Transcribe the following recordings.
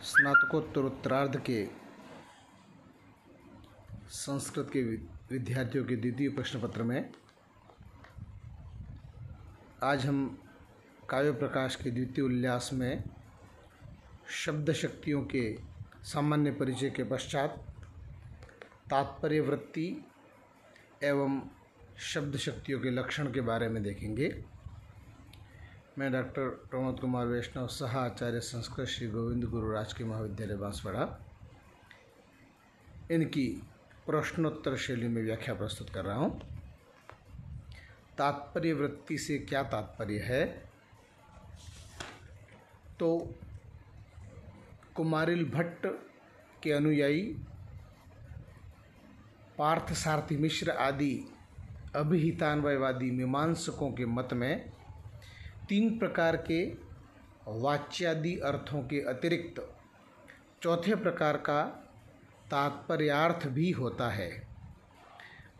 स्नातकोत्तरार्ध के संस्कृत के विद्यार्थियों के द्वितीय प्रश्न पत्र में आज हम काव्य प्रकाश के द्वितीय उल्लास में शब्द शक्तियों के सामान्य परिचय के पश्चात तात्पर्य वृत्ति एवं शब्द शक्तियों के लक्षण के बारे में देखेंगे। मैं डॉक्टर प्रमोद कुमार वैष्णव सह आचार्य संस्कृत श्री गोविंद गुरु राजकीय महाविद्यालय बांसवाड़ा इनकी प्रश्नोत्तर शैली में व्याख्या प्रस्तुत कर रहा हूँ। तात्पर्य वृत्ति से क्या तात्पर्य है? तो कुमारिल भट्ट के अनुयायी पार्थसारथी मिश्र आदि अभिहितान्वयवादी मीमांसकों के मत में तीन प्रकार के वाच्यादि अर्थों के अतिरिक्त चौथे प्रकार का तात्पर्यार्थ भी होता है।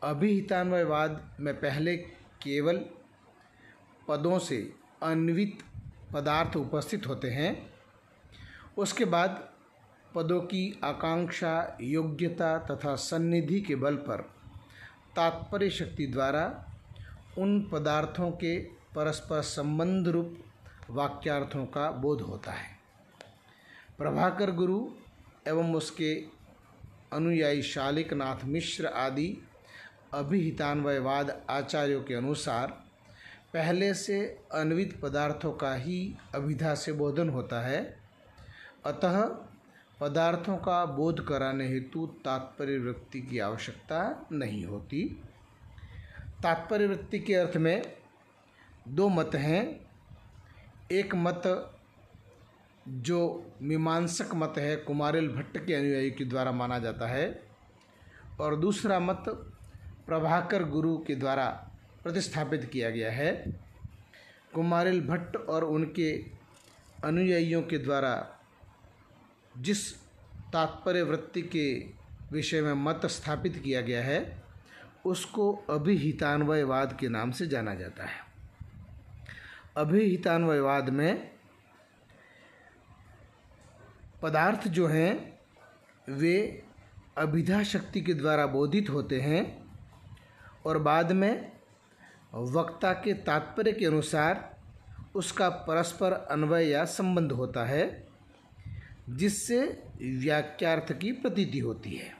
अभिहितान्वयवाद में पहले केवल पदों से अन्वित पदार्थ उपस्थित होते हैं, उसके बाद पदों की आकांक्षा, योग्यता तथा सन्निधि के बल पर तात्पर्य शक्ति द्वारा उन पदार्थों के परस्पर संबंध रूप वाक्यार्थों का बोध होता है। प्रभाकर गुरु एवं उसके अनुयायी शालिक नाथ मिश्र आदि अभिहितान्वयवाद आचार्यों के अनुसार पहले से अन्वित पदार्थों का ही अभिधा से बोधन होता है, अतः पदार्थों का बोध कराने हेतु तात्पर्य वृत्ति की आवश्यकता नहीं होती। तात्पर्य वृत्ति के अर्थ में दो मत हैं। एक मत जो मीमांसक मत है, कुमारिल भट्ट के अनुयायी के द्वारा माना जाता है, और दूसरा मत प्रभाकर गुरु के द्वारा प्रतिस्थापित किया गया है। कुमारिल भट्ट और उनके अनुयायियों के द्वारा जिस तात्पर्य वृत्ति के विषय में मत स्थापित किया गया है उसको अभिहितान्वयवाद के नाम से जाना जाता है। अभिहितान्वयवाद में पदार्थ जो हैं वे अभिधा शक्ति के द्वारा बोधित होते हैं और बाद में वक्ता के तात्पर्य के अनुसार उसका परस्पर अन्वय या संबंध होता है, जिससे वाक्यार्थ की प्रतीति होती है।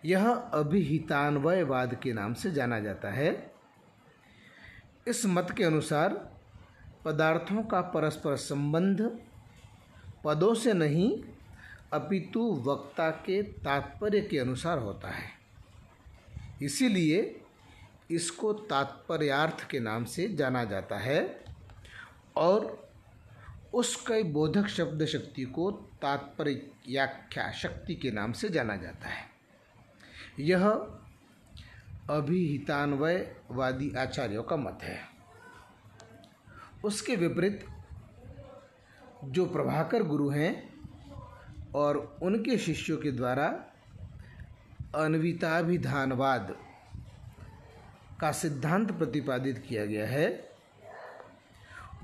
यह अभिहितान्वयवाद के नाम से जाना जाता है। इस मत के अनुसार पदार्थों का परस्पर संबंध पदों से नहीं अपितु वक्ता के तात्पर्य के अनुसार होता है, इसीलिए इसको तात्पर्यार्थ के नाम से जाना जाता है और उसके बोधक शब्द शक्ति को तात्पर्य व्याख्या शक्ति के नाम से जाना जाता है। यह अभिहितान्वयवादी आचार्यों का मत है। उसके विपरीत जो प्रभाकर गुरु हैं और उनके शिष्यों के द्वारा अन्विताभिधानवाद का सिद्धांत प्रतिपादित किया गया है,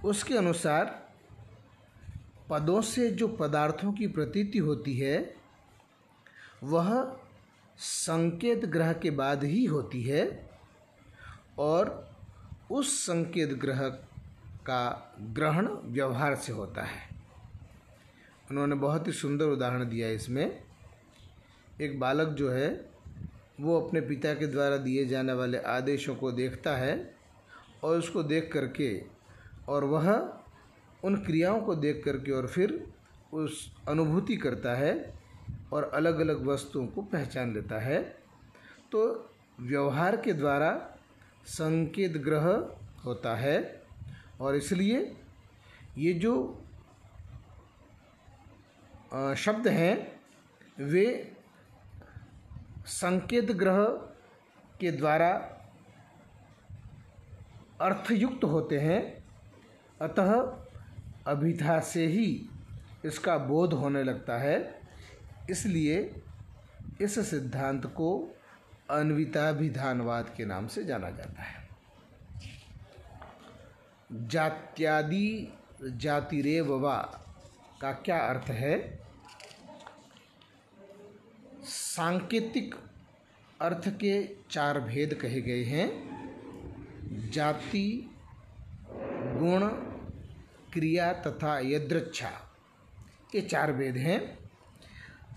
उसके अनुसार पदों से जो पदार्थों की प्रतीति होती है वह संकेत ग्रह के बाद ही होती है और उस संकेत ग्रह का ग्रहण व्यवहार से होता है। उन्होंने बहुत ही सुंदर उदाहरण दिया है इसमें। एक बालक जो है वो अपने पिता के द्वारा दिए जाने वाले आदेशों को देखता है और उसको देख करके और वह उन क्रियाओं को देख करके और फिर उस अनुभूति करता है और अलग अलग वस्तुओं को पहचान लेता है। तो व्यवहार के द्वारा संकेत ग्रह होता है और इसलिए ये जो शब्द हैं वे संकेत ग्रह के द्वारा अर्थयुक्त होते हैं, अतः अभिधा से ही इसका बोध होने लगता है। इसलिए इस सिद्धांत को अन्विताभिधानवाद के नाम से जाना जाता है। जात्यादि जातिरेव वा का क्या अर्थ है? सांकेतिक अर्थ के 4 भेद कहे गए हैं। जाति, गुण, क्रिया तथा यदृच्छा, ये 4 भेद हैं।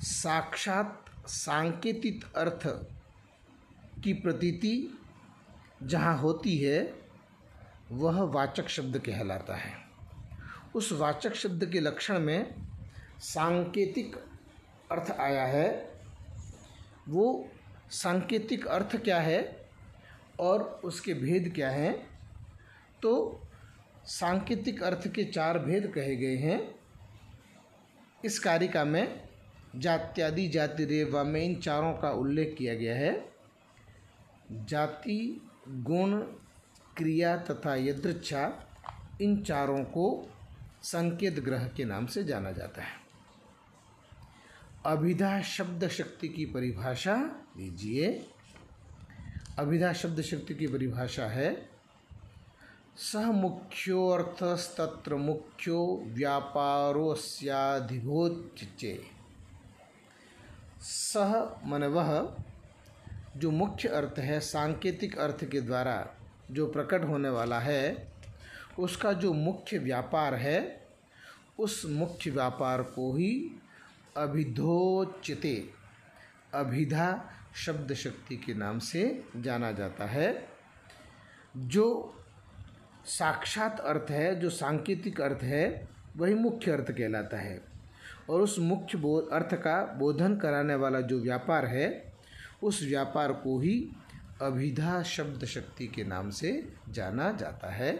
साक्षात सांकेतिक अर्थ की प्रतीति जहाँ होती है वह वाचक शब्द कहलाता है। उस वाचक शब्द के लक्षण में सांकेतिक अर्थ आया है। वो सांकेतिक अर्थ क्या है और उसके भेद क्या हैं? तो सांकेतिक अर्थ के 4 भेद कहे गए हैं। इस कारिका में जात्यादि, जाति रेवा में इन 4 का उल्लेख किया गया है। जाति, गुण, क्रिया तथा यदृच्छा, इन 4 को संकेत ग्रह के नाम से जाना जाता है। अभिधा शब्द शक्ति की परिभाषा लीजिए। अभिधा शब्द शक्ति की परिभाषा है सह मुख्योऽर्थस्तत्र मुख्यो व्यापारोऽस्याधिभूच्यते। सह मन वह जो मुख्य अर्थ है, सांकेतिक अर्थ के द्वारा जो प्रकट होने वाला है, उसका जो मुख्य व्यापार है, उस मुख्य व्यापार को ही अभिधोच्यते, अभिधा शब्द शक्ति के नाम से जाना जाता है। जो साक्षात अर्थ है, जो सांकेतिक अर्थ है, वही मुख्य अर्थ कहलाता है। और उस मुख्य अर्थ का बोधन कराने वाला जो व्यापार है, उस व्यापार को ही अभिधा शब्द शक्ति के नाम से जाना जाता है।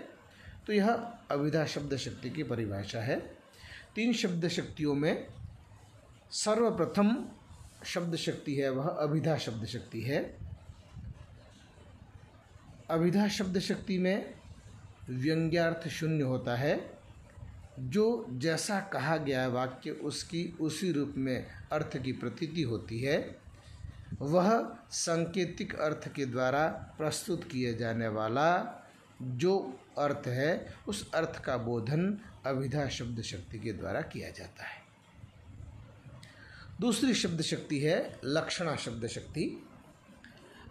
तो यह अभिधा शब्द शक्ति की परिभाषा है। 3 शब्द शक्तियों में सर्वप्रथम शब्द शक्ति है वह अभिधा शब्द शक्ति है। अभिधा शब्द शक्ति में व्यंग्यार्थ शून्य होता है। जो जैसा कहा गया वाक्य उसकी उसी रूप में अर्थ की प्रतीति होती है। वह सांकेतिक अर्थ के द्वारा प्रस्तुत किए जाने वाला जो अर्थ है, उस अर्थ का बोधन अभिधा शब्द शक्ति के द्वारा किया जाता है। दूसरी शब्द शक्ति है लक्षणा शब्द शक्ति।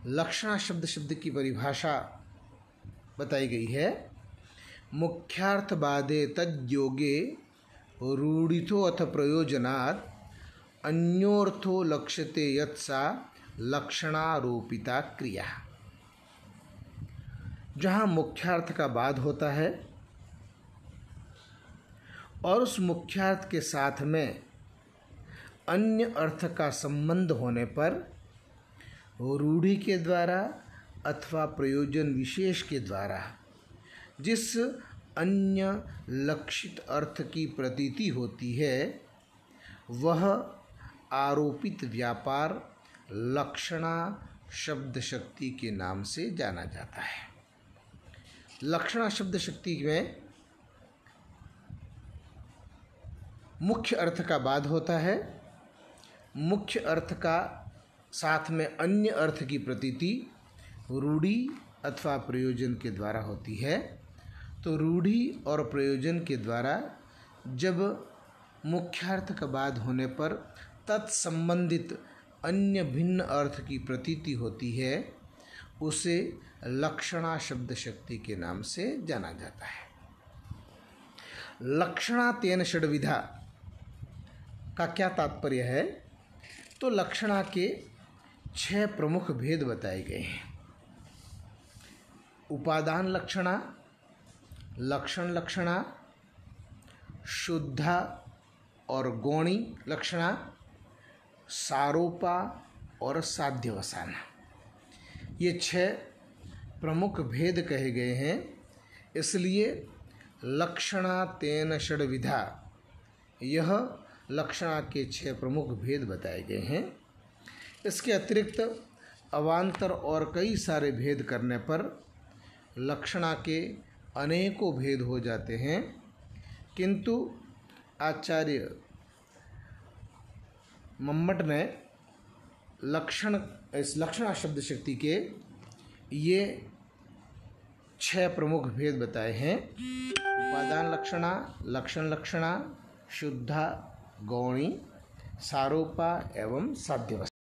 लक्षणा शब्द शक्ति की परिभाषा बताई गई है मुख्यार्थवादे तद्योगे रूढ़ितो अथ प्रयोजनात् अन्योर्थो लक्ष्यते यत्सा लक्षणारोपिता क्रिया। जहाँ मुख्यार्थ का बाद होता है और उस मुख्यार्थ के साथ में अन्य अर्थ का संबंध होने पर रूढ़ि के द्वारा अथवा प्रयोजन विशेष के द्वारा जिस अन्य लक्षित अर्थ की प्रतीति होती है, वह आरोपित व्यापार लक्षणा शब्द शक्ति के नाम से जाना जाता है। लक्षणा शब्द शक्ति में मुख्य अर्थ का बाद होता है। मुख्य अर्थ का साथ में अन्य अर्थ की प्रतीति रूढ़ि अथवा प्रयोजन के द्वारा होती है। तो रूढ़ि और प्रयोजन के द्वारा जब मुख्यार्थ का बाद होने पर तत्संबंधित अन्य भिन्न अर्थ की प्रतीति होती है, उसे लक्षणा शब्द शक्ति के नाम से जाना जाता है। लक्षणा तेन षड्विधा का क्या तात्पर्य है? तो लक्षणा के 6 प्रमुख भेद बताए गए हैं। उपादान लक्षणा, लक्षण लक्षणा, शुद्धा और गौणी लक्षणा, सारोपा और साध्यवसाना, ये 6 प्रमुख भेद कहे गए हैं। इसलिए लक्षणा तेन षड्विधा, यह लक्षणा के 6 प्रमुख भेद बताए गए हैं। इसके अतिरिक्त अवान्तर और कई सारे भेद करने पर लक्षणा के अनेकों भेद हो जाते हैं, किंतु आचार्य मम्मट ने इस लक्षणा शब्द शक्ति के ये 6 प्रमुख भेद बताए हैं। उपादान लक्षणा, लक्षण लक्षणा, शुद्धा, गौणी, सारोपा एवं साध्यवस्था।